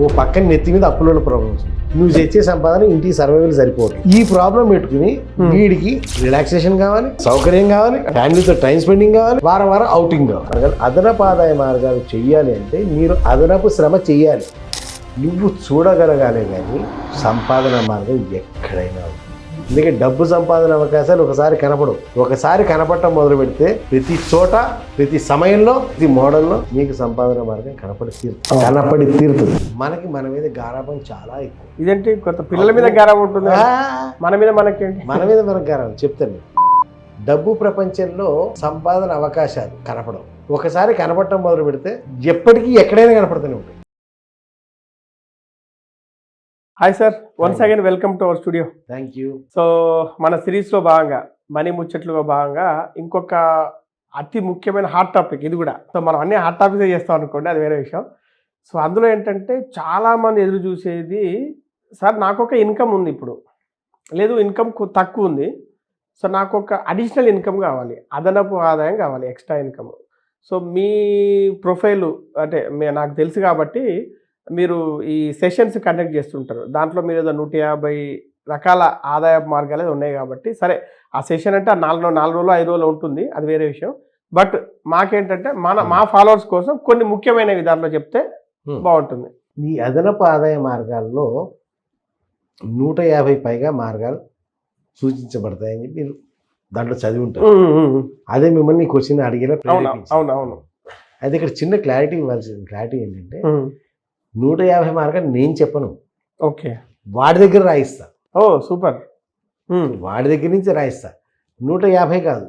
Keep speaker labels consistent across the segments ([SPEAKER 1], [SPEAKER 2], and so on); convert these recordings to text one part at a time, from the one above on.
[SPEAKER 1] ఓ పక్కన నెత్తి మీద అప్పుల ప్రాబ్లమ్స్, నువ్వు తెచ్చే సంపాదన ఇంటికి సర్వైవల్ సరిపోదు. ఈ ప్రాబ్లం పెట్టుకుని వీడికి రిలాక్సేషన్ కావాలి, సౌకర్యం కావాలి, ఫ్యామిలీతో టైం స్పెండింగ్ కావాలి, వారం వారం అవుటింగ్ కావాలి. అదనపు ఆదాయ మార్గాలు చెయ్యాలి అంటే మీరు అదనపు శ్రమ చెయ్యాలి. నువ్వు చూడగలగాలి కానీ సంపాదన మార్గం ఎక్కడైనా ఉంది. అందుకే డబ్బు సంపాదన అవకాశాలు ఒకసారి కనపడవు. ఒకసారి కనపడటం మొదలు పెడితే ప్రతి చోట, ప్రతి సమయంలో, ప్రతి మోడల్లో మీకు సంపాదన మార్గం కనపడి తీరుతుంది. మనకి మన మీద గారాబం చాలా ఎక్కువ.
[SPEAKER 2] ఇదేంటి కొత్త పిల్లల మీద గారాబం ఉంటుంది, మన మీద మనకు
[SPEAKER 1] గారాబం. చెప్తాను, డబ్బు ప్రపంచంలో సంపాదన అవకాశాలు కనపడవు. ఒకసారి కనపడటం మొదలు పెడితే ఎప్పటికీ ఎక్కడైనా కనపడుతూనే ఉంటాయి.
[SPEAKER 2] Hi sir, once again welcome to our studio.
[SPEAKER 1] Thank you.
[SPEAKER 2] So మన సిరీస్లో భాగంగా మనీ ముచ్చట్లుగా భాగంగా ఇంకొక అతి ముఖ్యమైన హాట్ టాపిక్ ఇది కూడా. సో మనం అన్ని హాట్ టాపిక్స్ చేస్తాం అనుకోండి, అది వేరే విషయం. సో అందులో ఏంటంటే చాలామంది ఎదురు చూసేది, సార్ నాకు ఒక ఇన్కమ్ ఉంది, ఇప్పుడు లేదు ఇన్కమ్ తక్కువ ఉంది, సో నాకు ఒక అడిషనల్ ఇన్కమ్ కావాలి, అదనపు ఆదాయం కావాలి, ఎక్స్ట్రా ఇన్కమ్. సో మీ ప్రొఫైలు అంటే నాకు తెలుసు కాబట్టి మీరు ఈ సెషన్స్ కండక్ట్ చేస్తుంటారు. దాంట్లో మీరు ఏదో 150 రకాల ఆదాయ మార్గాలు ఉన్నాయి కాబట్టి, సరే ఆ సెషన్ అంటే 4 రోజులు 5 రోజులు ఉంటుంది, అది వేరే విషయం. బట్ మాకేంటంటే మా ఫాలోవర్స్ కోసం కొన్ని ముఖ్యమైన విధానంలో చెప్తే బాగుంటుంది.
[SPEAKER 1] ఈ అదనపు ఆదాయ మార్గాల్లో 150 పైగా మార్గాలు సూచించబడతాయని చెప్పి మీరు దాంట్లో చదివి ఉంటారు. అదే మిమ్మల్ని క్వశ్చన్ అడిగేలా.
[SPEAKER 2] అవును.
[SPEAKER 1] అయితే ఇక్కడ చిన్న క్లారిటీ ఇవ్వాల్సింది. క్లారిటీ ఏంటంటే 150 మార్గాలు నేను చెప్పను.
[SPEAKER 2] ఓకే,
[SPEAKER 1] వాడి దగ్గర రాయిస్తా.
[SPEAKER 2] ఓ సూపర్.
[SPEAKER 1] వాడి దగ్గర నుంచి రాయిస్తా. 150 కాదు,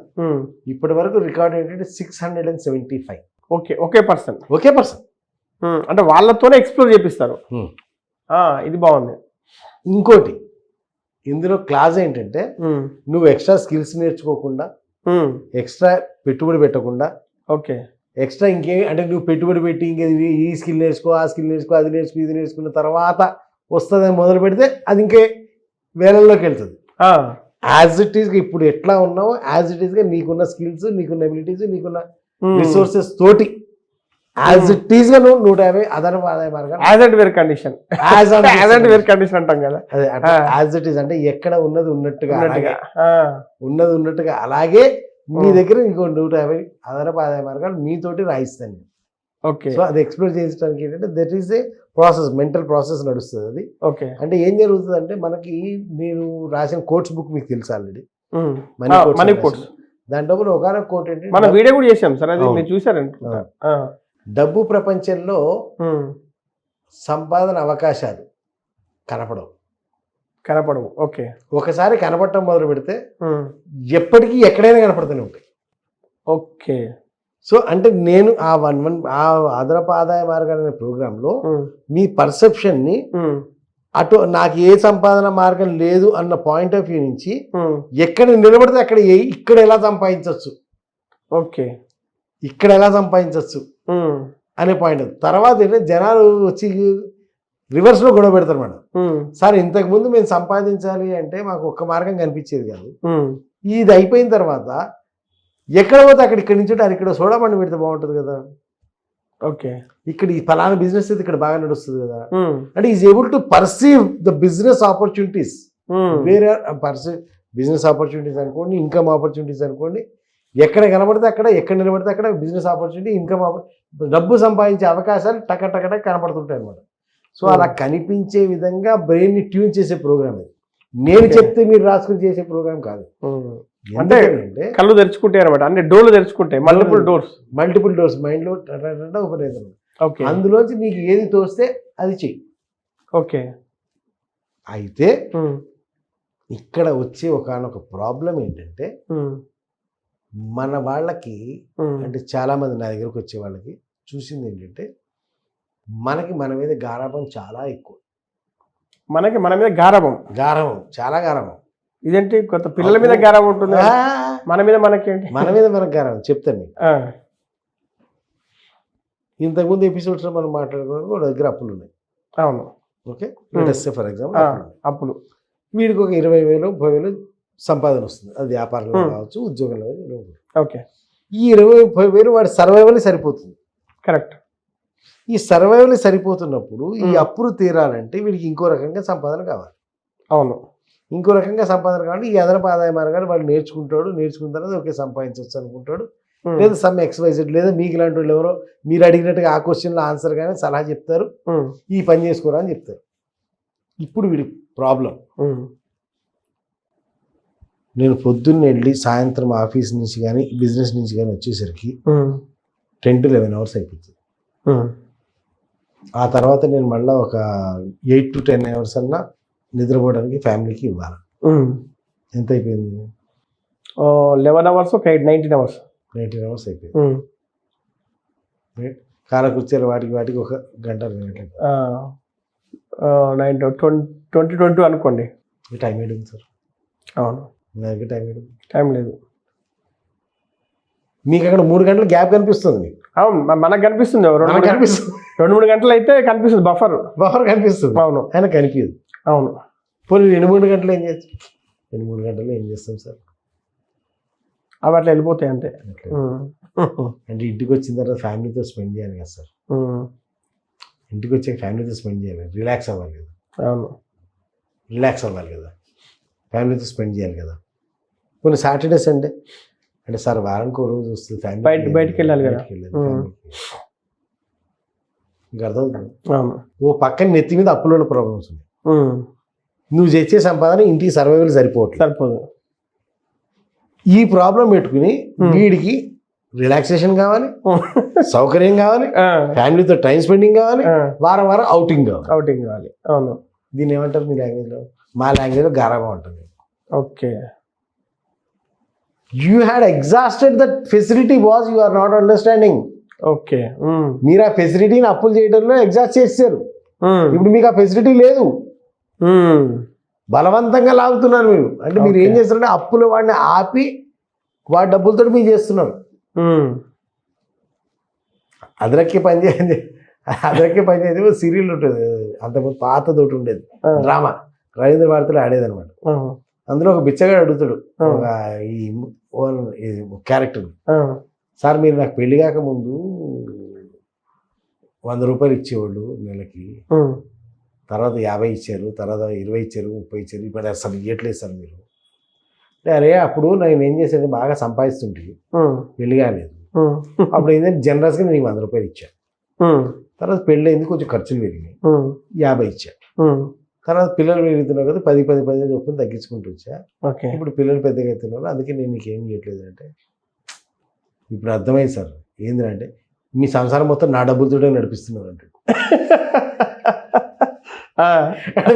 [SPEAKER 1] ఇప్పటి వరకు రికార్డ్ ఏంటంటే 675.
[SPEAKER 2] ఒకే పర్సన్ అంటే వాళ్ళతోనే ఎక్స్ప్లోర్ చేపిస్తారు. ఇది బాగుంది.
[SPEAKER 1] ఇంకోటి ఇందులో క్లాస్ ఏంటంటే నువ్వు ఎక్స్ట్రా స్కిల్స్ నేర్చుకోకుండా, ఎక్స్ట్రా పెట్టుబడి పెట్టకుండా,
[SPEAKER 2] ఓకే
[SPEAKER 1] ఎక్స్ట్రా ఇంకేమి అంటే నువ్వు పెట్టుబడి పెట్టి ఇంకేది ఈ స్కిల్ నేర్చుకో, ఆ స్కిల్ నేర్చుకో, అది నేర్చుకో, ఇది నేర్చుకున్న తర్వాత వస్తుందని మొదలు పెడితే అది ఇంకే వేలల్లోకి వెళ్తుంది. యాజ్ ఇట్ ఈస్గా ఇప్పుడు ఎట్లా ఉన్నావో యాజ్ ఇట్ ఈస్గా నీకున్న స్కిల్స్, నీకున్న ఎబిలిటీస్, నీకున్న రిసోర్సెస్ తోటి యాజ్ ఇట్ ఈస్గా నువ్వు 150 అదనపు ఆదాయ మార్గాలు
[SPEAKER 2] యాజ్ అండ్ వేర్ కండిషన్ అంటాం కదా.
[SPEAKER 1] అదే యాజ్ ఇట్ ఈస్ అంటే ఎక్కడ ఉన్నది ఉన్నట్టుగా అలాగే మీ దగ్గర ఇంకో 150 అదనపు ఆదాయ మార్గాలు మీతోటి రాయిస్తాను.
[SPEAKER 2] ఓకే,
[SPEAKER 1] సో అది ఎక్స్ప్లోర్ చేయించడానికి ఏంటంటే that is a process, mental process నడుస్తుంది అది.
[SPEAKER 2] ఓకే,
[SPEAKER 1] అంటే ఏం జరుగుతుంది అంటే మనకి నేను రాసిన కోట్స్ బుక్ మీకు తెలుసు ఆల్రెడీ,
[SPEAKER 2] మనీ కోట్స్.
[SPEAKER 1] దాంట్లో ఒకనొక కోట్ ఏంటంటే
[SPEAKER 2] మనం వీడియో కూడా చేసాం సార్, అది మీరు చూసారంట.
[SPEAKER 1] డబ్బు ప్రపంచంలో సంపాదన అవకాశాలు కనపడవు.
[SPEAKER 2] ఓకే,
[SPEAKER 1] ఒకసారి కనపడటం మొదలు పెడితే ఎప్పటికీ ఎక్కడైనా కనపడుతూనే ఉంటాయి.
[SPEAKER 2] ఓకే,
[SPEAKER 1] సో అంటే నేను ఆ అదనపు ఆదాయ మార్గాలు అనే ప్రోగ్రాంలో మీ పర్సెప్షన్ని అటు నాకు ఏ సంపాదన మార్గం లేదు అన్న పాయింట్ ఆఫ్ వ్యూ నుంచి ఎక్కడ నిలబడితే అక్కడ ఇక్కడ ఎలా సంపాదించవచ్చు,
[SPEAKER 2] ఓకే
[SPEAKER 1] ఇక్కడ ఎలా సంపాదించవచ్చు అనే పాయింట్. తర్వాత ఏంటంటే జనాలు వచ్చి రివర్స్లో గొడవ పెడతారు మేడం. సార్ ఇంతకు ముందు మేము సంపాదించాలి అంటే మాకు ఒక్క మార్గం కనిపించేది కాదు, ఇది అయిపోయిన తర్వాత ఎక్కడ పోతే అక్కడ ఇక్కడ నుంచి అది ఇక్కడ సోడా బండి పెడితే బాగుంటుంది కదా,
[SPEAKER 2] ఓకే
[SPEAKER 1] ఇక్కడ ఈ ఫలానా బిజినెస్ అయితే ఇక్కడ బాగా నడుస్తుంది కదా అంటే is able to perceive the business opportunities. వేరే బిజినెస్ ఆపర్చునిటీస్ అనుకోండి, ఇన్కమ్ ఆపర్చునిటీస్ అనుకోండి, ఎక్కడ కనబడితే అక్కడ, ఎక్కడ నిలబడితే అక్కడ బిజినెస్ ఆపర్చునిటీ, ఇన్కమ్ డబ్బు సంపాదించే అవకాశాలు టక కనపడుతుంటాయి అనమాట. సో అలా కనిపించే విధంగా బ్రెయిన్ని ట్యూన్ చేసే ప్రోగ్రామ్ ఇది. నేను చెప్తే మీరు రాసుకుని చేసే ప్రోగ్రామ్ కాదు.
[SPEAKER 2] అంటే కళ్ళు తెరుచుకుంటాయి అనమాట, అంటే డోర్లు తెరుచుకుంటాయి, మల్టిపుల్ డోర్స్ మైండ్ లో
[SPEAKER 1] ఓపెన్ అవుతుంది. అందులోంచి నీకు ఏది తోస్తే అది చెయ్యి.
[SPEAKER 2] ఓకే,
[SPEAKER 1] అయితే ఇక్కడ వచ్చే ఒకనొక ప్రాబ్లం ఏంటంటే మన వాళ్ళకి అంటే చాలా మంది నా దగ్గరకు వచ్చే వాళ్ళకి చూసింది ఏంటంటే మనకి మన మీద గారాబం చాలా ఎక్కువ.
[SPEAKER 2] మన మీద గారాబం
[SPEAKER 1] చాలా గారాబం.
[SPEAKER 2] ఇదేంటి కొత్త పిల్లల మీద గారాబం ఉంటుంది, మన మీద మనకు
[SPEAKER 1] గారాబం. చెప్తాను, ఇంతకుముందు ఎపిసోడ్స్ మనం మాట్లాడుకోవడానికి ఒక దగ్గర అప్పులు ఉన్నాయి.
[SPEAKER 2] అవును,
[SPEAKER 1] ఓకే, ఫర్ ఎగ్జాంపుల్
[SPEAKER 2] అప్పులు.
[SPEAKER 1] వీడికి ఒక 20,000 30,000 సంపాదన వస్తుంది, అది వ్యాపారంలో కావచ్చు, ఉద్యోగంలో.
[SPEAKER 2] ఓకే,
[SPEAKER 1] ఈ 20,000 30,000 వాడి సర్వైవల్ సరిపోతుంది.
[SPEAKER 2] కరెక్ట్.
[SPEAKER 1] ఈ సర్వైవల్ సరిపోతున్నప్పుడు ఈ అప్పులు తీరాలంటే వీడికి ఇంకో రకంగా సంపాదన కావాలి.
[SPEAKER 2] అవును.
[SPEAKER 1] ఇంకో రకంగా సంపాదన కావాలి. ఈ అదనపు ఆదాయ మార్గాన్ని వాడు నేర్చుకున్న తర్వాత ఓకే సంపాదించవచ్చు అనుకుంటాడు. లేదా సమ్ XYZ లేదా మీకు ఇలాంటి వాళ్ళు ఎవరో మీరు అడిగినట్టుగా ఆ క్వశ్చన్లో ఆన్సర్ కానీ సలహా చెప్తారు, ఈ పని చేసుకోరా అని చెప్తారు. ఇప్పుడు వీడి ప్రాబ్లం, నేను పొద్దున్న వెళ్ళి సాయంత్రం ఆఫీస్ నుంచి కానీ బిజినెస్ నుంచి కానీ వచ్చేసరికి 10 to 11 hours అయిపోతుంది. ఆ తర్వాత నేను మళ్ళీ ఒక 8 to 10 hours అన్నా నిద్రపోవడానికి ఫ్యామిలీకి ఇవ్వాలి. ఎంత అయిపోయింది?
[SPEAKER 2] 11 hours, 19 hours.
[SPEAKER 1] 19 hours అయిపోయింది. కాలకృత్యాలు వాటికి ఒక గంట
[SPEAKER 2] 20 అనుకోండి.
[SPEAKER 1] టైం ఏడుంది సార్?
[SPEAKER 2] అవును,
[SPEAKER 1] నాకు
[SPEAKER 2] టైం లేదు.
[SPEAKER 1] మీకు అక్కడ 3 గంటలు గ్యాప్ కనిపిస్తుంది మీకు.
[SPEAKER 2] అవును, మనకు కనిపిస్తుంది. 2-3 గంటలు అయితే కనిపిస్తుంది, బఫర్
[SPEAKER 1] కనిపిస్తుంది.
[SPEAKER 2] అవును,
[SPEAKER 1] ఆయన కనిపించదు.
[SPEAKER 2] అవును.
[SPEAKER 1] పోనీ 2-3 గంటలు ఏం చేస్తాం? 2-3 గంటలు ఏం చేస్తాం సార్?
[SPEAKER 2] అవి అట్లా వెళ్ళిపోతాయి అంతే.
[SPEAKER 1] అంటే ఇంటికి వచ్చిన తర్వాత ఫ్యామిలీతో స్పెండ్ చేయాలి కదా సార్. ఇంటికి వచ్చాక ఫ్యామిలీతో స్పెండ్ చేయాలి, రిలాక్స్ అవ్వాలి కదా.
[SPEAKER 2] అవును,
[SPEAKER 1] రిలాక్స్ అవ్వాలి కదా, ఫ్యామిలీతో స్పెండ్ చేయాలి కదా. కొన్ని సాటర్డే సండే అంటే సార్ వారానికి ఒక రోజు వస్తుంది ఫ్యామిలీ
[SPEAKER 2] బయటికి వెళ్ళాలి కదా.
[SPEAKER 1] ఇంకా అర్థమవుతుంది.
[SPEAKER 2] అవును.
[SPEAKER 1] ఓ పక్కన నెత్తి మీద అప్పుల ప్రాబ్లమ్స్ ఉన్నాయి. నువ్వు తెచ్చే సంపాదన ఇంటికి సర్వైవల్ సరిపోదు. ఈ ప్రాబ్లం పెట్టుకుని వీడికి రిలాక్సేషన్ కావాలి, సౌకర్యం కావాలి, ఫ్యామిలీతో టైం స్పెండింగ్ కావాలి, వారం అవుటింగ్
[SPEAKER 2] కావాలి. అవును.
[SPEAKER 1] దీన్ని ఏమంటారు మీ లాంగ్వేజ్లో? మా లాంగ్వేజ్లో గారాబం ఉంటుంది.
[SPEAKER 2] Okay.
[SPEAKER 1] You had exhausted that facility boss, you are not understanding.
[SPEAKER 2] Okay.
[SPEAKER 1] మీరు ఆ ఫెసిలిటీని అప్పులు చేయడంలో ఎగ్జాస్ట్ చేశారు. ఇప్పుడు మీకు ఆ ఫెసిలిటీ లేదు, బలవంతంగా లాగుతున్నారు మీరు. అంటే మీరు ఏం చేస్తారంటే అప్పుల వాడిని ఆపి వాడి డబ్బులతో మీరు చేస్తున్నారు. అదరక్కి పని చేసేది సీరియల్ ఉంటుంది, అంతకుముందు పాతదోటి ఉండేది డ్రామా, రవీంద్ర భారతిలో ఆడేది అనమాట. అందులో ఒక బిచ్చగాడు అడుగుతాడు ఒక ఈ క్యారెక్టర్, సార్ మీరు నాకు పెళ్లి కాకముందు 100 రూపాయలు ఇచ్చేవాళ్ళు నెలకి, తర్వాత 50 ఇచ్చారు, తర్వాత 20 ఇచ్చారు, 30 ఇచ్చారు, ఇప్పుడు అసలు ఇవ్వట్లేదు సార్ మీరు. అరే అప్పుడు నేను ఏం చేశాను, బాగా సంపాదిస్తుంటే పెళ్లి కాలేదు, అప్పుడు ఏంటంటే జనరస్గా నేను 100 రూపాయలు ఇచ్చాను. తర్వాత పెళ్ళి అయింది, కొంచెం ఖర్చులు పెరిగినాయి, 50 ఇచ్చా. తర్వాత పిల్లలు పెరుగుతున్నారు కదా, 10 చొప్పున తగ్గించుకుంటూ వచ్చా. ఇప్పుడు పిల్లలు పెద్దగా అవుతున్నారు, అందుకే నేను నీకు ఏం చేయట్లేదు అంటే, ఇప్పుడు అర్థమైంది సార్ ఏంటంటే మీ సంసారం మొత్తం నా డబ్బులతోనే నడిపిస్తున్నారు అంటే.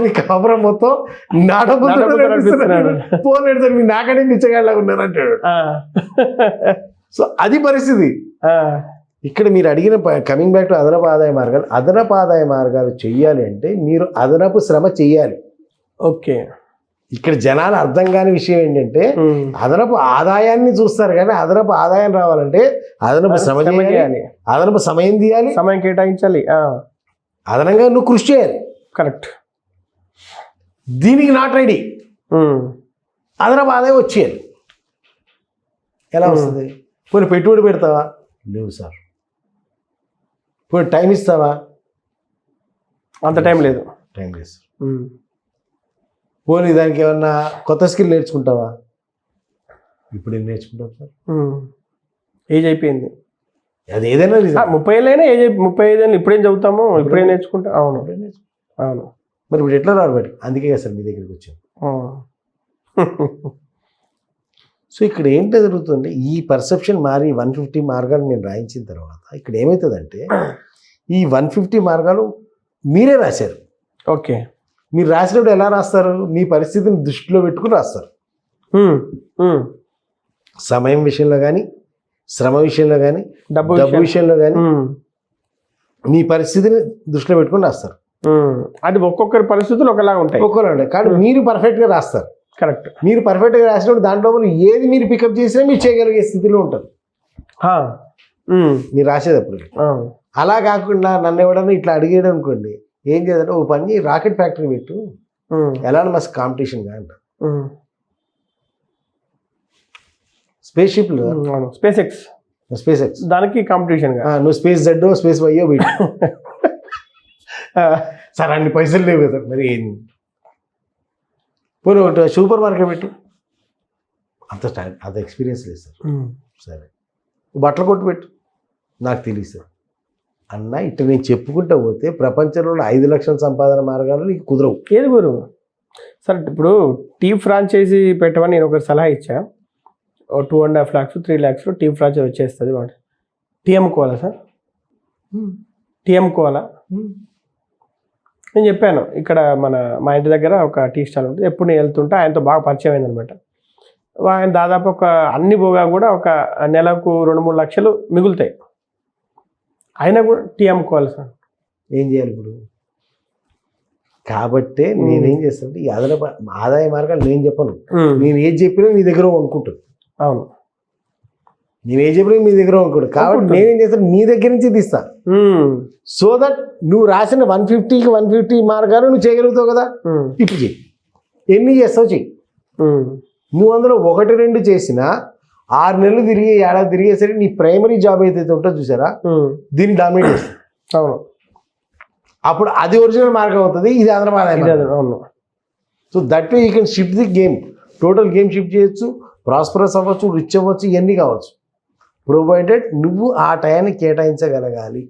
[SPEAKER 1] మీ కాపురం మొత్తం నా డబ్బులతో పోలేడు, మీరు నాకనే నిచ్చగాళ్ళగా ఉన్నారంటాడు. సో అది పరిస్థితి. ఇక్కడ మీరు అడిగిన కమింగ్ బ్యాక్ టు అదనపు ఆదాయ మార్గాలు చెయ్యాలి అంటే మీరు అదనపు శ్రమ చెయ్యాలి.
[SPEAKER 2] ఓకే.
[SPEAKER 1] ఇక్కడ జనాలు అర్థం కాని విషయం ఏంటంటే అదనపు ఆదాయాన్ని చూస్తారు కానీ అదనపు ఆదాయం రావాలంటే అదనపు శ్రమ చేయాలి, అదనపు సమయం తీయాలి,
[SPEAKER 2] సమయం కేటాయించాలి,
[SPEAKER 1] అదనంగా నువ్వు కృషి చేయాలి.
[SPEAKER 2] కరెక్ట్.
[SPEAKER 1] దీనికి నాట్ రెడీ. అదనపు ఆదాయం వచ్చేయాలి. ఎలా వస్తుంది? పోనీ పెట్టుబడి పెడతావా? లేవు సార్. పోనీ టైం ఇస్తావా?
[SPEAKER 2] అంత టైం లేదు.
[SPEAKER 1] టైం లేదు సార్. పోనీ దానికి ఏమన్నా కొత్త స్కిల్ నేర్చుకుంటావా? ఇప్పుడు ఏం నేర్చుకుంటావు సార్?
[SPEAKER 2] ఏజ్ అయిపోయింది.
[SPEAKER 1] అది ఏదైనా
[SPEAKER 2] 30 ఏళ్ళైనా ఏజ్ 35 ఏళ్ళు ఇప్పుడేం చదువుతాము, ఇప్పుడేం నేర్చుకుంటాం. అవును, అవును.
[SPEAKER 1] మరి ఇప్పుడు ఎట్లా రారు బట్టి? అందుకే కదా సార్ మీ దగ్గరికి వచ్చాను. సో ఇక్కడ ఏంటి జరుగుతుంది, ఈ పర్సెప్షన్ మారి 150 మార్గాలు మేము రాయించిన తర్వాత ఇక్కడ ఏమవుతుందంటే ఈ 150 మార్గాలు మీరే రాశారు.
[SPEAKER 2] ఓకే.
[SPEAKER 1] మీరు రాసినప్పుడు ఎలా రాస్తారు? మీ పరిస్థితిని దృష్టిలో పెట్టుకుని రాస్తారు. సమయం విషయంలో కానీ, శ్రమ విషయంలో కానీ, డబ్బు విషయంలో కానీ మీ పరిస్థితిని దృష్టిలో పెట్టుకుని రాస్తారు.
[SPEAKER 2] అంటే ఒక్కొక్కరి పరిస్థితులు ఒకలాగా ఉంటాయి,
[SPEAKER 1] కానీ మీరు పర్ఫెక్ట్గా రాస్తారు.
[SPEAKER 2] కరెక్ట్.
[SPEAKER 1] మీరు పర్ఫెక్ట్గా రాసినప్పుడు దాంట్లో ఏది మీరు పికప్ చేసినా మీరు చేయగలిగే స్థితిలో ఉంటారు మీరు రాసేటప్పుడు. అలా కాకుండా నన్ను ఎవడన్నా ఇట్లా అడిగేయడం అనుకోండి, ఏం చేయాలంటే ఓ పని రాకెట్ ఫ్యాక్టరీ పెట్టు, ఎలాన్ మస్క్ కాంపిటీషన్ గా అంట, స్పేస్ షిప్లో
[SPEAKER 2] స్పేస్ ఎక్స్
[SPEAKER 1] స్పేస్ ఎక్స్,
[SPEAKER 2] దానికి కాంపిటీషన్గా.
[SPEAKER 1] నువ్వు స్పేస్ జెడ్ స్పేస్ వైయో వీటి సార్ అన్ని పైసలు లేవు కదా మరి ఏంది. పోనీ ఒకటి సూపర్ మార్కెట్ పెట్టు, అంత ఎక్స్పీరియన్స్ లేదు సార్. సరే బట్టల కొట్టు పెట్టు, నాకు తెలియదు సార్ అన్న. ఇట్లా నేను చెప్పుకుంటా పోతే ప్రపంచంలో 5 లక్షల సంపాదన మార్గాలు నీకు కుదరవు.
[SPEAKER 2] ఏది గురు సార్? ఇప్పుడు టీ ఫ్రాంచైజీ పెట్టమని నేను ఒక సలహా ఇచ్చా. 2.5 lakhs 3 lakhs టీ ఫ్రాంచైజీ వచ్చేస్తుంది. టీ అమ్ముకోవాలా సార్? టీ అమ్ముకోవాలా? నేను చెప్పాను, ఇక్కడ మా ఇంటి దగ్గర ఒక టీ స్టాల్ ఉంటుంది. ఎప్పుడు నేను వెళ్తుంటే ఆయనతో బాగా పరిచయం అయిందనమాట. ఆయన దాదాపు అన్ని పోగా కూడా ఒక నెలకు 2-3 లక్షలు మిగులుతాయి. అయినా కూడా టీ అమ్ముకోవాలి సార్.
[SPEAKER 1] ఏం చేయాలి ఇప్పుడు? కాబట్టే నేనేం చేస్తానంటే ఈ ఆదాయ మార్గాలు నేను చెప్పను. నేను ఏది చెప్పినా నీ దగ్గర అనుకుంటాను.
[SPEAKER 2] అవును,
[SPEAKER 1] నేను ఏం చెప్పినా మీ దగ్గర అనుకుంటాను. కాబట్టి నేనేం చేస్తాను, నీ దగ్గర నుంచి తీస్తాను. సో దట్ నువ్వు రాసిన 150కి 150 మార్గాలు నువ్వు చేయగలుగుతావు కదా. ఇప్పుడు చెయ్యి, ఎన్ని చేస్తావు చెయ్యి. నువ్వు అందులో 1-2 చేసినా 6 నెలలు తిరిగి ఏడాది తిరిగేసరికి నీ ప్రైమరీ జాబ్ ఏదైతే ఉంటుందో చూసారా, దీన్ని డామినేట్ చేస్తుంది.
[SPEAKER 2] అవును,
[SPEAKER 1] అప్పుడు అది ఒరిజినల్ మార్గం అవుతుంది, ఇది అదనపు ఆదాయం.
[SPEAKER 2] అవును.
[SPEAKER 1] So that way you can shift the game, total game shift చేయొచ్చు, ప్రాస్పరస్ అవ్వచ్చు, రిచ్ అవ్వచ్చు, ఇవన్నీ కావచ్చు. ప్రొవైడెడ్ నువ్వు ఆ టయాన్ని కేటాయించగలగాలి,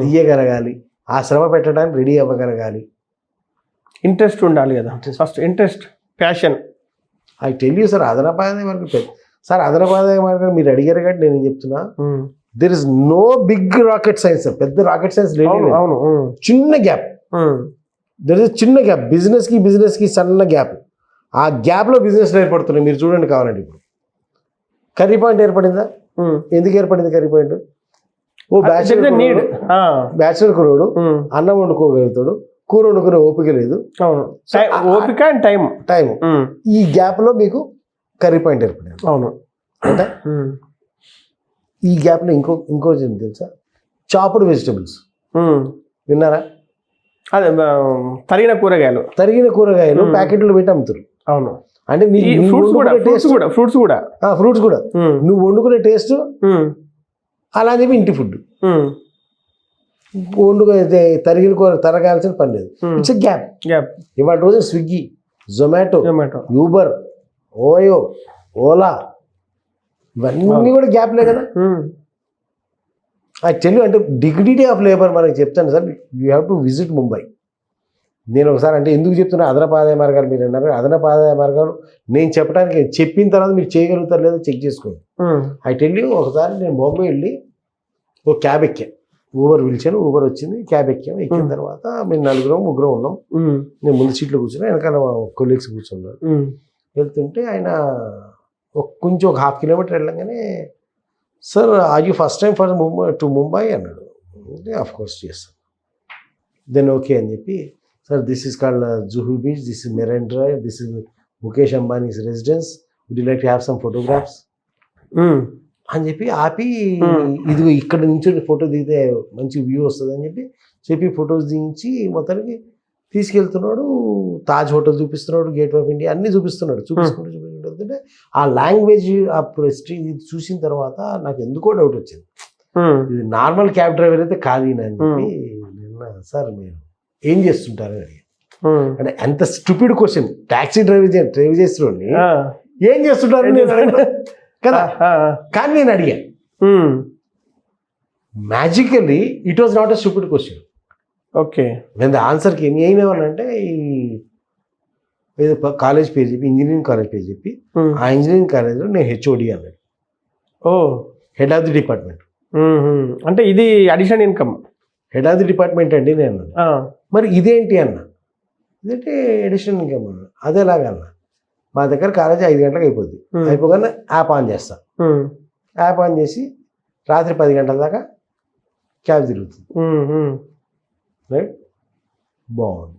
[SPEAKER 1] తీయగలగాలి, ఆ శ్రమ పెట్టడానికి రెడీ అవ్వగలగాలి.
[SPEAKER 2] ఇంట్రెస్ట్ ఉండాలి కదా first. Interest, passion.
[SPEAKER 1] I tell you sir, అదనపు ఆదాయ మార్గం సార్, అదనపు ఆదాయ మార్గం మీరు అడిగారు కాబట్టి నేను చెప్తున్నా. There is no big rocket science sir. పెద్ద రాకెట్ సైన్స్ లేదు.
[SPEAKER 2] అవును,
[SPEAKER 1] చిన్న గ్యాప్. దెర్ ఇస్ చిన్న గ్యాప్, బిజినెస్ కి సన్న గ్యాప్. ఆ గ్యాప్ లో బిజినెస్ ఏర్పడుతున్నాయి. మీరు చూడండి కావాలండి. ఇప్పుడు కర్రీ పాయింట్ ఏర్పడిందా? ఎందుకు ఏర్పడింది కర్రీ పాయింట్? ఓ బ్యాచులర్ కురోడు అన్నం వండుకోగలుగుతాడు, కూర వండుకునే ఓపిక లేదు.
[SPEAKER 2] ఓపిక అండ్ టైం.
[SPEAKER 1] ఈ గ్యాప్ లో మీకు కర్రీ పాయింట్ ఏర్పడింది.
[SPEAKER 2] అవును,
[SPEAKER 1] అంటే ఈ గ్యాప్ లో ఇంకో తెలుసా, చాప్డ్ వెజిటబుల్స్. విన్నారా?
[SPEAKER 2] అదే తరిగిన కూరగాయలు
[SPEAKER 1] ప్యాకెట్లు పెట్టి అమ్ముతారు.
[SPEAKER 2] అవును,
[SPEAKER 1] అంటే
[SPEAKER 2] ఫ్రూట్స్ కూడా
[SPEAKER 1] నువ్వు వండుకునే టేస్ట్ అలా చెప్పి ఇంటి ఫుడ్ వండుకునే తరిగిన కూర తరగాల్సిన పని లేదు. It's gap. ఇవాళ రోజు Swiggy, Zomato, Uber, OYO, Ola ఇవన్నీ కూడా గ్యాప్లే కదా. యాక్చువల్లీ అంటే డిగ్నిటీ ఆఫ్ లేబర్ మనకి చెప్తాను sir. You have to visit Mumbai. నేను ఒకసారి అంటే ఎందుకు చెప్తున్నా అదనపు ఆదాయ మార్గాలు మీరు అన్నారు. అదనపు ఆదాయ మార్గాలు నేను చెప్పడానికి చెప్పిన తర్వాత మీరు చేయగలుగుతారు లేదో చెక్ చేసుకోండి. ఐ టెల్ యూ, ఒకసారి నేను బాంబే వెళ్ళి ఓ క్యాబ్ ఎక్కాను, ఊబర్ పిలిచాను, ఊబర్ వచ్చింది, క్యాబ్ ఎక్కాను. ఎక్కిన తర్వాత మేము 4-3 ఉన్నాం. నేను ముందు సీట్లో కూర్చున్నా, వెనకాల కొలీగ్స్ కూర్చున్నారు. వెళ్తుంటే ఆయన కొంచెం ఒక 1/2 kilometer వెళ్ళంగానే, sir are you first time for Mumbai అన్నాడు. ఆఫ్ కోర్స్ చేస్తాను. దెన్ ఓకే అని చెప్పి, sir this is called Juhu Beach, this is Marine Drive, this is Mukesh Ambani's residence, would you like to have some photographs అని చెప్పి ఆపి, ఇదిగో ఇక్కడ నుంచి ఫోటో దిగితే మంచి వ్యూ వస్తుంది అని చెప్పి ఫొటోస్ దించి మొత్తానికి తీసుకెళ్తున్నాడు. తాజ్ హోటల్ చూపిస్తున్నాడు, గేట్ ఆఫ్ ఇండియా అన్నీ చూపిస్తున్నాడు. చూపిస్తుంటే ఆ లాంగ్వేజ్, ఆ ప్రెస్టీజ్ చూసిన తర్వాత నాకు ఎందుకో డౌట్ వచ్చింది, ఇది నార్మల్ క్యాబ్ డ్రైవర్ అయితే కాదు అని చెప్పి, సార్ మీరు ఏం చేస్తుంటారని అడిగాను. అంటే ఎంత స్టూపిడ్ క్వశ్చన్. ట్యాక్సీ డ్రైవ్ చేస్తున్నాడు, ఏం చేస్తుంటారు నేను అడిగాను కదా. కానీ నేను అడిగాను, magically it was not a stupid question.
[SPEAKER 2] Okay,
[SPEAKER 1] నేను ఆన్సర్కి ఏమేమనంటే, ఏదో కాలేజ్ పేరు చెప్పి, ఇంజనీరింగ్ కాలేజ్ పేరు చెప్పి, ఆ ఇంజనీరింగ్ కాలేజ్లో నేను హెచ్ఓడి అన్నాడు.
[SPEAKER 2] ఓ,
[SPEAKER 1] హెడ్ ఆఫ్ ది డిపార్ట్మెంట్.
[SPEAKER 2] అంటే ఇది additional income.
[SPEAKER 1] Head of the department అండి నేను అన్నా. మరి ఇదేంటి అన్న, ఇదంటే అడిషనల్ ఇన్కమ్ అన్నా. అదేలాగా అన్న, మా దగ్గర కాలేజీ 5 గంటలకు అయిపోద్ది, అయిపోగానే యాప్ ఆన్ చేస్తా. యాప్ ఆన్ చేసి రాత్రి 10 గంటల దాకా క్యాబ్ తిరుగుతుంది. రైట్, బాగుంది.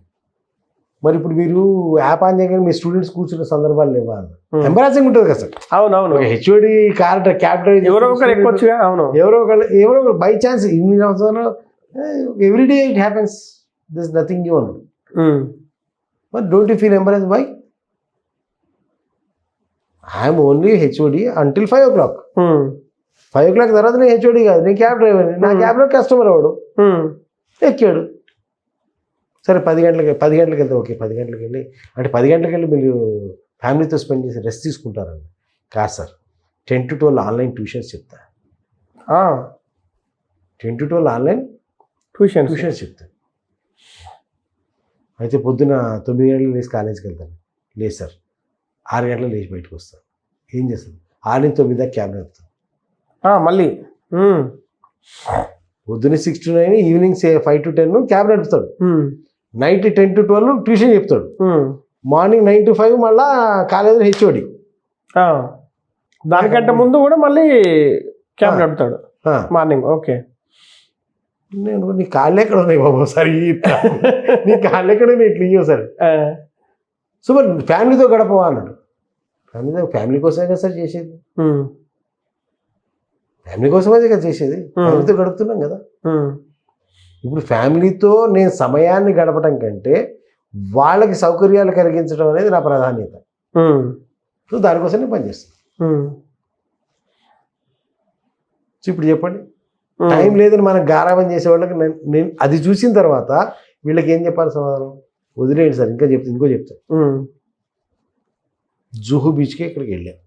[SPEAKER 1] మరి ఇప్పుడు మీరు యాప్ ఆన్ చేయగానే మీ స్టూడెంట్స్ కూర్చున్న సందర్భాలు లేవా అన్న? ఎంబరాసింగ్ ఉంటుంది కదా సార్.
[SPEAKER 2] అవునవును,
[SPEAKER 1] హెచ్ఓడి క్యాబ్ డ్రైవ్
[SPEAKER 2] ఎవరో ఒకరు
[SPEAKER 1] బై ఛాన్స్ ఇన్ని సంవత్సరాలు everyday it happens, this nothing new అన్నాడు. మరి don't you feel embarrass? Why? I'm only HOD until 5 o'clock. 5 o'clock తర్వాత నేను హెచ్ఓడి కాదు, నేను క్యాబ్ డ్రైవర్. నా క్యాబ్లో కస్టమర్ వాడు ఎక్కాడు. సరే 10 గంటలకు వెళ్తే ఓకే, 10 గంటలకు వెళ్ళి అంటే 10 గంటలకు వెళ్ళి మీరు ఫ్యామిలీతో స్పెండ్ చేసి రెస్ట్ తీసుకుంటారండి. కాదు సార్, 10 to 12 ఆన్లైన్ ట్యూషన్స్ చెప్తా. 10 to 12 ఆన్లైన్ ట్యూషన్స్ చెప్తా. అయితే పొద్దున 9 గంటలకు లేచి కాలేజీకి వెళ్తాను. లేదు సార్, 6 గంటలకు లేచి బయటకు వస్తాను. ఏం చేస్తాను? 6 నుంచి 9 దాకా క్యాబ్ నడుపుతాను.
[SPEAKER 2] మళ్ళీ
[SPEAKER 1] పొద్దున్న 6 to 9, ఈవినింగ్ 5 to 10 క్యాబ్ నడుపుతాడు. నైట్ 10 to 12 ట్యూషన్ చెప్తాడు. మార్నింగ్ 9 to 5 మళ్ళా కాలేజీలో హెచ్ఓడి.
[SPEAKER 2] దానికంటే ముందు కూడా మళ్ళీ క్యాబ్ నడుపుతాడు మార్నింగ్. ఓకే,
[SPEAKER 1] నేను నీ కాళ్ళు ఎక్కడ ఉన్నాయి బాబు సార్, నీ కాళ్ళు ఎక్కడ ఉన్నాయి, ఇట్లా ఇవ్వ సార్. సో మరి ఫ్యామిలీతో గడపవా అన్నాడు. ఫ్యామిలీ కోసమే కదా సార్ చేసేది, ఫ్యామిలీ కోసమే కదా చేసేది, ఫ్యామిలీతో గడుపుతున్నాం కదా. ఇప్పుడు ఫ్యామిలీతో నేను సమయాన్ని గడపడం కంటే వాళ్ళకి సౌకర్యాలు కలిగించడం అనేది నా ప్రాధాన్యత. సో దానికోసం నేను పనిచేస్తాను. సో ఇప్పుడు చెప్పండి, టైం లేదని మనం గారాబం చేసే వాళ్ళకి నేను అది చూసిన తర్వాత వీళ్ళకి ఏం చెప్పాలి సమాధానం? వదిలేయండి సార్, ఇంకో చెప్తాను. జూహు బీచ్కి ఇక్కడికి వెళ్ళాం.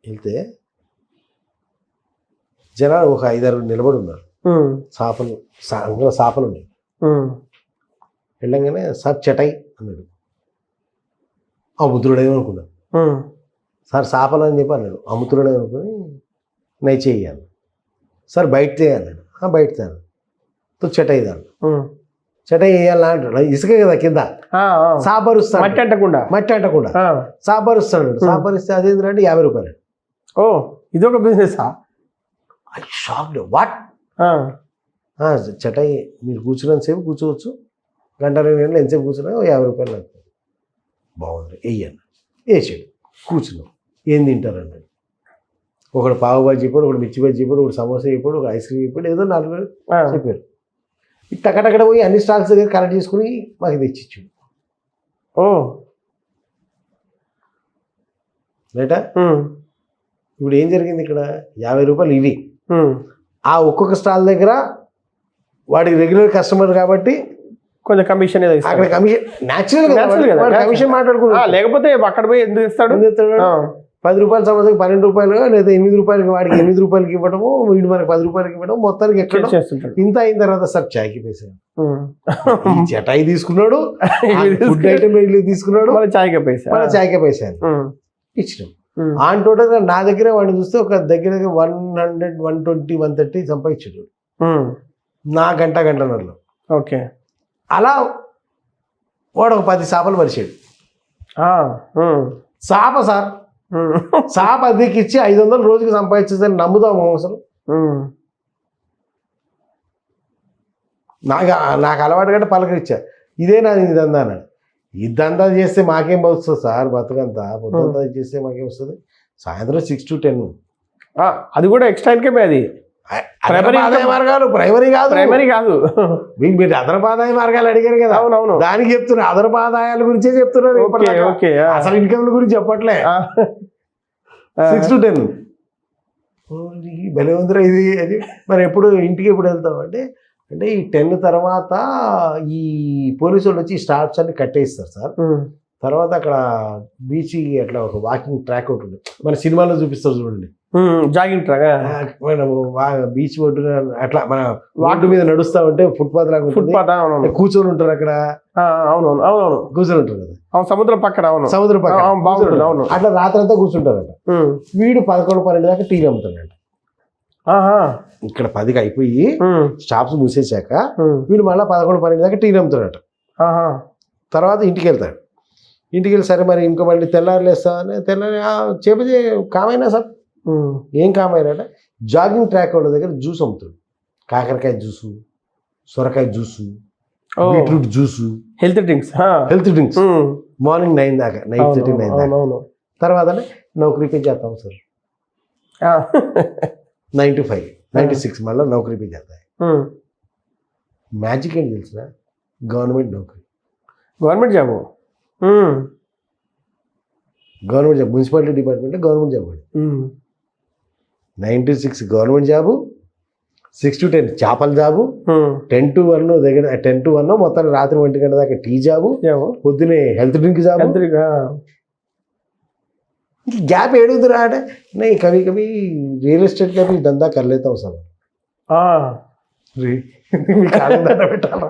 [SPEAKER 1] వెళ్తే జనాలు ఒక 5-6 నిలబడి ఉన్నారు. సాపలు ఉన్నాయి. వెళ్ళంగానే సార్ చటై అన్నాడు. అముతురుడే అనుకున్నాను. సార్ సాపలు అని చెప్పి అన్నాడు. అముతురుడే అనుకుని నై చెయ్యాను. సార్ బయట అన్నాడు. బయట తేను తో చటై దాన్ని చటై వేయాలా అంటాడు. ఇసుక కదా కింద, సాపరుస్తాడు. మట్టి అంటకుండా సాపరుస్తాడు. సాపరిస్తే అదేంటంటే 50 రూపాయలు.
[SPEAKER 2] ఓ, ఇదొక బిజినెస్.
[SPEAKER 1] షాక్. వాట్? చటై మీరు కూర్చున్నంతసేపు కూర్చోవచ్చు, 1-2 గంటలు ఎంతసేపు కూర్చున్నా 50 రూపాయలు నాకు. బాగుంది, వేయను. వేసాడు. కూర్చున్నాం. ఏం తింటారు అన్నాడు. ఒకడు పావు బజ్జీ చెప్పాడు, ఒకడు మిర్చి బజ్జీ చెప్పాడు, ఒకడు సమోసా చెప్పాడు, ఒక ఐస్ క్రీమ్ చెప్పాడు, ఏదో 4 చెప్పారు. టకటక్కడ పోయి అన్ని స్టాల్స్ దగ్గర కలెక్ట్ చేసుకుని మాకు తెచ్చిచ్చాడు. రైటా? ఇప్పుడు ఏం జరిగింది ఇక్కడ? 50 రూపాయలు ఇవి. ఆ ఒక్కొక్క స్టాల్ దగ్గర వాడికి రెగ్యులర్ కస్టమర్ కాబట్టి
[SPEAKER 2] కొంచెం కమిషన్,
[SPEAKER 1] అక్కడ కమిషన్ న్యాచురల్ కమిషన్ మాట్లాడుకున్నాడు.
[SPEAKER 2] లేకపోతే అక్కడ పోయి ఎందుకు ఇస్తాడు?
[SPEAKER 1] 10 రూపాయల సమస్యకి 12 రూపాయలు లేదా 8 రూపాయలకి వాడికి 8 రూపాయలకి ఇవ్వడము, వీడు మనకి 10 రూపాయలకి ఇవ్వడం, మొత్తానికి ఎక్కడ ఇంత అయిన తర్వాత సార్ చాయ్కి పైసాను. చటాయి తీసుకున్నాడు, ఫుడ్ ఐటమ్ తీసుకున్నాడు, చాయ్కి పైసాను ఇచ్చినాం. ఆన్ టోటల్ నా దగ్గర వాడిని చూస్తే ఒక దగ్గర 100, 120, 130 సంపాదించాడు నా గంటన్నరలో.
[SPEAKER 2] ఓకే,
[SPEAKER 1] అలా వాడు ఒక 10 చేపలు పరిచాడు. చేప సార్, చేప అద్దెకి ఇచ్చి 500 రోజుకి సంపాదించేసరి నమ్ముతాము అసలు? నాకు అలవాటు కంటే పలకరిచ్చా, ఇదే నా నీ దందా అన్నాడు. ఈ దందా చేస్తే మాకేం వస్తుంది సార్, బతుకంతా పొద్దుంతా చేస్తే మాకేం వస్తుంది? సాయంత్రం 6 to 10.
[SPEAKER 2] అది కూడా ఎక్స్ట్రా ఇన్కమ్. అది
[SPEAKER 1] ఆదాయ మార్గాలు, ప్రైమరీ కాదు. మీరు అదనపు ఆదాయ మార్గాలు అడిగారు కదా, అవునవును, దానికి చెప్తున్నారు. అదనపు ఆదాయాల గురించే చెప్తున్నారు, అసలు ఇన్కమ్ గురించి చెప్పట్లే. 6 to 10 భలే ఉందిరా ఇది. అది మరి ఇంటికి ఎప్పుడు వెళ్తాం అంటే ఈ 10 తర్వాత ఈ పోలీసు వాళ్ళు వచ్చి స్టాప్స్ అన్ని కట్టేస్తారు సార్. తర్వాత అక్కడ బీచ్ అట్లా ఒక వాకింగ్ ట్రాక్ ఒకటి ఉంది, మన సినిమాలో చూపిస్తారు చూడండి,
[SPEAKER 2] జాగింగ్ ట్రాక్.
[SPEAKER 1] మనము బీచ్ ఒడ్డున అట్లా మన వాటర్ మీద నడుస్తా ఉంటే ఫుట్పాత్ లాగా కూర్చొని ఉంటారు అక్కడ.
[SPEAKER 2] అవునవును,
[SPEAKER 1] కూర్చొని ఉంటారు కదా
[SPEAKER 2] సముద్రం పక్కన.
[SPEAKER 1] సముద్రం పక్కన అట్లా రాత్రి అంతా కూర్చుంటారంట. వీడు 11-12 దాకా టీవీ అమ్ముతాడంట. ఇక్కడ 10కి అయిపోయి షాప్స్ మూసేసాక వీడు మళ్ళీ 11-12 దాకా టీవీ అమ్ముతాడట. తర్వాత ఇంటికి వెళ్తాడు. ఇంటికి వెళ్ళి సరే మరి ఇంకో మళ్ళీ తెల్లారులు వేస్తామని తెల్లారి చేపే కామైనా సార్. ఏం కామైనాట? జాగింగ్ ట్రాక్ వాళ్ళ దగ్గర జ్యూస్ అమ్ముతాడు. కాకరకాయ జ్యూసు, సొరకాయ juice, beetroot juice, health drinks morning 9 దాకా, 9:30, 9 దాకా. తర్వాత నౌకరీ పే చేస్తాం సార్, 9 to 5, 9 to 6 మళ్ళీ నౌకరీ పే చేస్తాయి. మ్యాజిక్ ఏంటి తెలిసిన? Government Naukri,
[SPEAKER 2] government job,
[SPEAKER 1] municipality department government job. 9 to 6 government job, 6 to 10 చేపల జాబు,
[SPEAKER 2] ఉమ్.
[SPEAKER 1] 10 to 1 దగ్గర 10 to 1 మొత్తం రాత్రి 1 గంట దాకా టీ జాబు,
[SPEAKER 2] ఏమో.
[SPEAKER 1] పొద్దునే health drink job.
[SPEAKER 2] Health drink, ఆ.
[SPEAKER 1] गैप एड़ू रहा है नहीं कभी कभी रियल एस्टेट का भी धंधा कर लेता हूँ सब
[SPEAKER 2] ఆ.
[SPEAKER 1] మీ కాళ్ళ దండ పెట్టాలా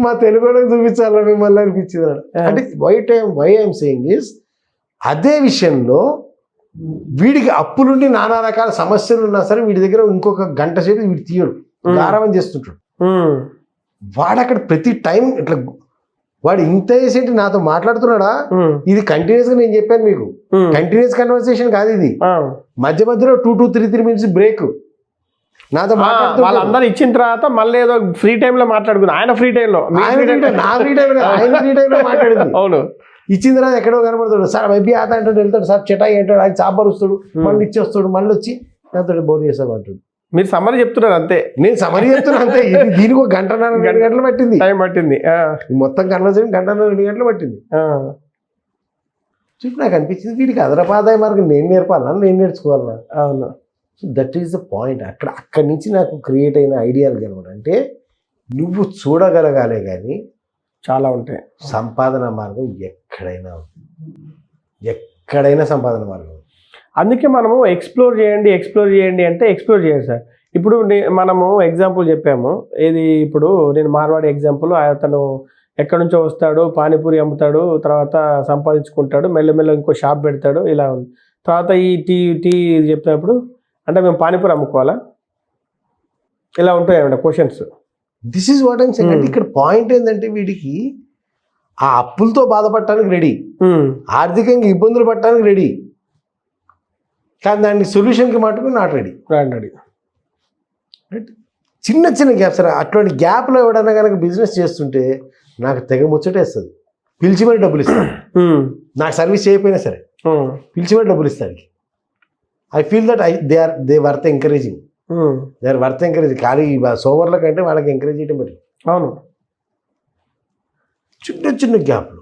[SPEAKER 1] మా తెలుగు వాళ్ళకి చూపించాలా మిమ్మల్ని అనిపించింది అంటే వై ఐఎమ్ సేయింగ్ ఇస్ అదే విషయంలో వీడికి అప్పులుండి నానా రకాల సమస్యలు ఉన్నా సరే వీడి దగ్గర ఇంకొక గంట సేపు వీడు తీయడు గారాబం చేస్తుంటాడు
[SPEAKER 2] ఉమ్.
[SPEAKER 1] వాడు అక్కడ ప్రతి టైం ఇట్లా వాడు ఇంత వేసేంటి నాతో మాట్లాడుతున్నాడా
[SPEAKER 2] ఉమ్.
[SPEAKER 1] ఇది కంటిన్యూస్ గా నేను చెప్పాను మీకు
[SPEAKER 2] ఉమ్.
[SPEAKER 1] కంటిన్యూస్ కన్వర్సేషన్ కాదు ఇది
[SPEAKER 2] ఆ.
[SPEAKER 1] మధ్య మధ్యలో 2 to 3 minutes బ్రేక్ నాతో
[SPEAKER 2] వాళ్ళందరూ ఇచ్చిన తర్వాత మళ్ళీ ఏదో ఫ్రీ టైమ్ లో మాట్లాడుకుంది ఆయన ఫ్రీ టైంలో
[SPEAKER 1] నా ఫ్రీ టైం ఆయన ఫ్రీ టైంలో మాట్లాడింది
[SPEAKER 2] అవును
[SPEAKER 1] ఇచ్చిన తర్వాత ఎక్కడో కనపడతాడు సార్ వైబీ ఆత అంటాడు వెళ్తాడు సార్ చెటాయి అంటాడు ఆయన చాపరుస్తాడు మళ్ళీ ఇచ్చేస్తాడు మళ్ళీ వచ్చి నాతో బోర్ చేసావు అంటాడు
[SPEAKER 2] మీరు సమ్మర్ చెప్తున్నారు అంతే
[SPEAKER 1] నేను సమరీ చెప్తున్నా అంతే దీనికి ఒక 2 గంటలు పట్టింది
[SPEAKER 2] టైం పట్టింది ఆ.
[SPEAKER 1] మొత్తం కన్వర్సేషన్ 2 గంటలు పట్టింది
[SPEAKER 2] ఆ.
[SPEAKER 1] చూసి నాకు అనిపించింది వీడికి అదనపాదాయ మార్గం నేను నేర్పాలన్నా నేను నేర్చుకోవాలన్నా
[SPEAKER 2] అవును
[SPEAKER 1] so that is the point అక్కడి నుంచి నాకు క్రియేట్ అయిన ఐడియాలు కనమాట అంటే నువ్వు చూడగలగాలే కానీ
[SPEAKER 2] చాలా ఉంటాయి
[SPEAKER 1] సంపాదన మార్గం ఎక్కడైనా ఎక్కడైనా సంపాదన మార్గం
[SPEAKER 2] అందుకే మనము ఎక్స్ప్లోర్ చేయండి అంటే ఎక్స్ప్లోర్ చేయాలి సార్. ఇప్పుడు మనము ఎగ్జాంపుల్ చెప్పాము ఏది ఇప్పుడు నేను మార్వాడి ఎగ్జాంపుల్ అతను ఎక్కడి నుంచో వస్తాడు పానీపూరి అమ్ముతాడు తర్వాత సంపాదించుకుంటాడు మెల్లమెల్ల ఇంకో షాప్ పెడతాడు ఇలా ఉంది తర్వాత ఈ టీ చెప్పినప్పుడు అంటే మేము పానీపూరి అమ్ముకోవాలా ఇలా ఉంటాయి questions.
[SPEAKER 1] This is what I'm saying అంటే ఇక్కడ పాయింట్ ఏంటంటే వీడికి ఆ అప్పులతో బాధపడటానికి రెడీ ఆర్థికంగా ఇబ్బందులు పడటానికి రెడీ కానీ దాన్ని సొల్యూషన్కి మటుకు నాట్ రెడీ. చిన్న చిన్న గ్యాప్స్ అటువంటి గ్యాప్లో ఎవడన్నా కనుక బిజినెస్ చేస్తుంటే నాకు తెగ ముచ్చటేస్తుంది పిలిచి మరి డబ్బులు ఇస్తాను నాకు సర్వీస్ చేయకపోయినా సరే పిలిచి మరి డబ్బులు ఇస్తాను I feel that they worth encouraging కానీ సోమర్ల కంటే వాళ్ళకి ఎంకరేజ్ చేయడం బట్టి
[SPEAKER 2] అవును
[SPEAKER 1] చిన్న చిన్న గ్యాప్లు.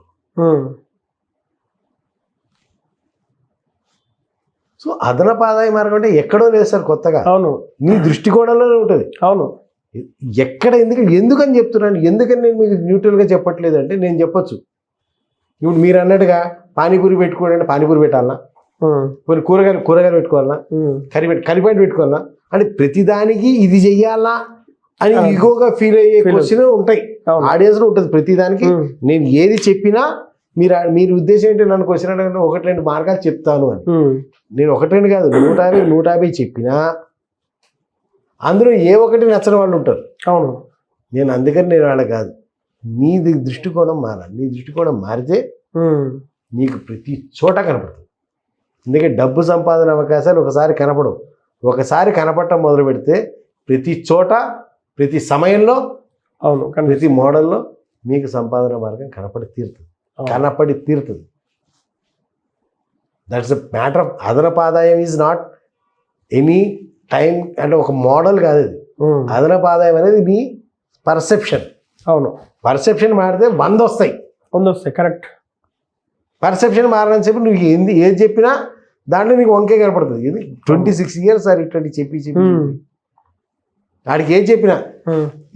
[SPEAKER 1] సో అదనపు ఆదాయ మార్గం అంటే ఎక్కడో లేదు సార్ కొత్తగా
[SPEAKER 2] అవును
[SPEAKER 1] నీ దృష్టికోణంలోనే ఉంటుంది.
[SPEAKER 2] అవును
[SPEAKER 1] ఎక్కడ ఎందుకని చెప్తున్నాను ఎందుకని నేను మీకు న్యూట్రల్గా చెప్పట్లేదు అంటే నేను చెప్పొచ్చు ఇప్పుడు మీరు అన్నట్టుగా పానీపూరి పెట్టుకోవాలంటే పానీపూరి పెట్టాలన్నా కొన్ని కూరగాయలు పెట్టుకోవాలన్నా కరిపాయింట్ పెట్టుకోవాలన్నా అంటే ప్రతిదానికి ఇది చెయ్యాలా అని ఈగోగా ఫీల్ అయ్యే క్వశ్చన్ ఉంటాయి ఆడియన్స్ లో ఉంటుంది ప్రతిదానికి. నేను ఏది చెప్పినా మీరు ఉద్దేశం ఏంటి నన్ను క్వశ్చన్ అడగండి 1-2 మార్గాలు చెప్తాను అని. నేను 1-2 కాదు 150 చెప్పినా అందులో ఏ ఒకటి నచ్చని వాళ్ళు ఉంటారు.
[SPEAKER 2] అవును
[SPEAKER 1] నేను అందుకని నేను వాళ్ళ కాదు నీ దృష్టికోణం మారాలి. నీ దృష్టికోణం మారితే నీకు ప్రతి చోట కనపడుతుంది. ఎందుకంటే డబ్బు సంపాదన అవకాశాలు ఒకసారి కనపడటం మొదలు పెడితే ప్రతి చోట ప్రతి సమయంలో
[SPEAKER 2] అవును
[SPEAKER 1] ప్రతి మోడల్లో మీకు సంపాదన మార్గం కనపడి తీరుతుంది. దట్స్ ద మ్యాటర్ ఆఫ్ అదనపు ఆదాయం ఈజ్ నాట్ ఎనీ టైం అంటే ఒక మోడల్ కాదు అది. అదనపు ఆదాయం అనేది మీ పర్సెప్షన్.
[SPEAKER 2] అవును
[SPEAKER 1] పర్సెప్షన్ మారితే 100 వస్తాయి
[SPEAKER 2] కరెక్ట్.
[SPEAKER 1] పర్సెప్షన్ మారని చెప్పి నువ్వు ఏది చెప్పినా దాంట్లో నీకు వంకే కనపడుతుంది. ఇది 26 years సార్ ఇట్లాంటి చెప్పి వాడికి ఏది చెప్పినా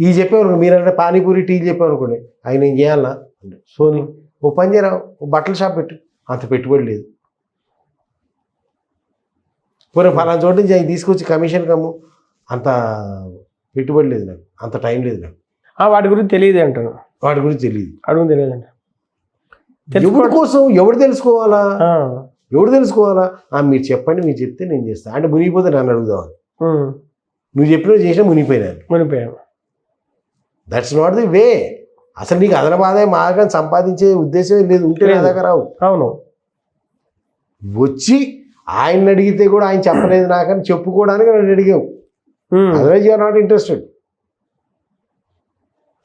[SPEAKER 1] ఈ చెప్పేవారు మీరంటే పానీపూరి టీ చెప్పామనుకోండి ఆయన ఏం చేయాలన్నా అంటే సోని ఓ పని చేయరా బట్టల షాప్ పెట్టు అంత పెట్టుబడి లేదు పోనీ ఫలానా చోటు నుంచి అవి తీసుకొచ్చి కమిషన్ కమ్ము అంత పెట్టుబడి లేదు నాకు అంత టైం లేదు నాకు
[SPEAKER 2] వాటి గురించి తెలియదు అంటాను
[SPEAKER 1] వాటి గురించి తెలియదు
[SPEAKER 2] తెలియదండి.
[SPEAKER 1] ఎవరి కోసం ఎవరు తెలుసుకోవాలా మీరు చెప్పండి మీరు చెప్తే నేను చేస్తాను అంటే మునిగిపోతే నన్ను అడుగుదామని నువ్వు చెప్పినవి చేసినా మునిగిపోయాను. That's not the way. అసలు నీకు అదనపు ఆదాయం మార్గం సంపాదించే ఉద్దేశమే లేదు ఉంటే నా దగ్గర రావు.
[SPEAKER 2] అవును
[SPEAKER 1] వచ్చి ఆయన్ని అడిగితే కూడా ఆయన చెప్పలేదు నాకని చెప్పుకోవడానికి నన్ను అడిగావు. Otherwise you're not interested.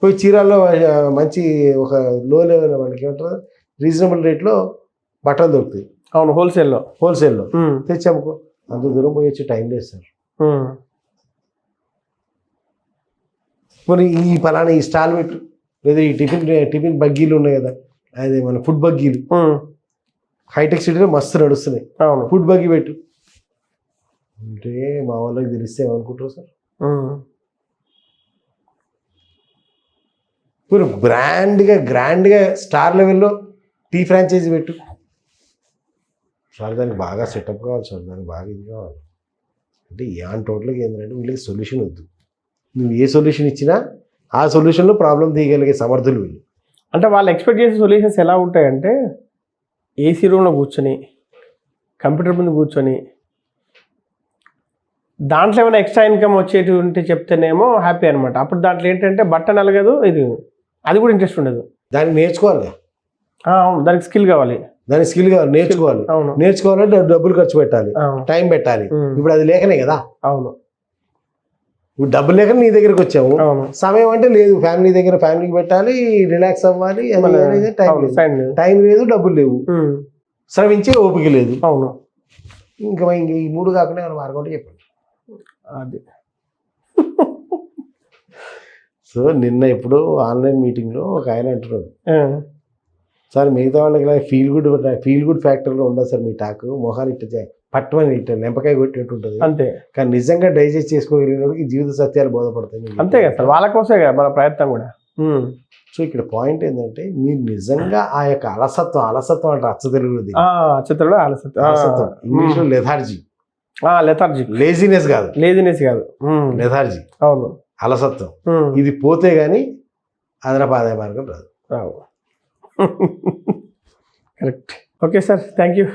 [SPEAKER 1] పోయి చీరాల్లో మంచి ఒక లో లెవెల్ వాళ్ళకి ఏమంటారు రీజనబుల్ రేట్లో బట్టలు దొరుకుతాయి.
[SPEAKER 2] అవును హోల్సేల్లో
[SPEAKER 1] తెచ్చాముకో అంత దూరం పోయి వచ్చి టైం లేదు సార్. మరి ఈ పలానా ఈ స్టాల్ పెట్టు లేదా ఈ టిఫిన్ బగ్గీలు ఉన్నాయి కదా అదే మన ఫుడ్ బగ్గీలు హైటెక్ సిటీలో మస్తు నడుస్తున్నాయి. ఫుడ్ బగ్గీ పెట్టు అంటే మా వాళ్ళకి తెలిస్తే ఏమనుకుంటారు సార్? ఇప్పుడు గ్రాండ్గా స్టార్ లెవెల్లో టీ ఫ్రాంచైజీ పెట్టు సార్. దానికి బాగా సెటప్ కావాలి సార్, దానికి బాగా ఇది కావాలి. అంటే ఆన్ టోటల్గా ఏంటంటే వీళ్ళకి సొల్యూషన్ వద్దు. నువ్వు ఏ సొల్యూషన్ ఇచ్చినా ఆ సొల్యూషన్లో ప్రాబ్లం తీయగలిగే సమర్థులు వీళ్ళు.
[SPEAKER 2] అంటే వాళ్ళు ఎక్స్పెక్ట్ చేసే సొల్యూషన్స్ ఎలా ఉంటాయంటే ఏసీ రూమ్లో కూర్చొని కంప్యూటర్ ముందు కూర్చొని దాంట్లో ఏమైనా ఎక్స్ట్రా ఇన్కమ్ వచ్చేటువంటి చెప్తేనేమో హ్యాపీ అనమాట. అప్పుడు దాంట్లో ఏంటంటే బట్టన్ అలగదు, ఇది అది కూడా ఇంట్రెస్ట్ ఉండదు.
[SPEAKER 1] దాన్ని నేర్చుకోవాలి.
[SPEAKER 2] అవును, దానికి స్కిల్ కావాలి.
[SPEAKER 1] నేర్చుకోవాలి.
[SPEAKER 2] అవును,
[SPEAKER 1] నేర్చుకోవాలంటే డబ్బులు ఖర్చు పెట్టాలి, టైం పెట్టాలి. ఇప్పుడు అది లేకనే కదా.
[SPEAKER 2] అవును,
[SPEAKER 1] ఇప్పుడు డబ్బులు లేక నీ దగ్గరికి వచ్చాము. సమయం అంటే లేదు, ఫ్యామిలీకి పెట్టాలి, రిలాక్స్ అవ్వాలి. టైం లేదు, డబ్బులు లేవు, శ్రమించే ఓపిక లేదు.
[SPEAKER 2] అవును,
[SPEAKER 1] ఇంకా ఈ మూడు కాకుండా ఏమైనా మార్గం అంటే చెప్పండి.
[SPEAKER 2] అది
[SPEAKER 1] సో నిన్న ఇప్పుడు ఆన్లైన్ మీటింగ్లో ఒక ఆయన అంటున్నాడు, సార్ మిగతా వాళ్ళకి ఫీల్ గుడ్ ఫ్యాక్టర్లో ఉండదు సార్ మీ టాక్, మొహాన్ని ఇట్ట పట్టమని ఇట్ట నింపకాయ కొట్టినట్టు ఉంటుంది
[SPEAKER 2] అంతే.
[SPEAKER 1] కానీ నిజంగా డైజెస్ట్ చేసుకోగలిగినోడికి జీవిత సత్యాలు బోధపడతాయి.
[SPEAKER 2] అంతే కదా సార్, వాళ్ళ కోసమే కదా మన ప్రయత్నం కూడా.
[SPEAKER 1] సో ఇక్కడ పాయింట్ ఏంటంటే మీరు నిజంగా ఆ యొక్క అలసత్వం అంటారు అచ్చ తెలుగులో, అలసత్వం ఇంగ్లీష్లో లెథార్జీ. లేజినెస్ కాదు, లెథార్జీ.
[SPEAKER 2] అవును,
[SPEAKER 1] అలసత్వం. ఇది పోతే గానీ అదనపు ఆదాయ మార్గం రాదు.
[SPEAKER 2] Correct. Okay sir, thank you.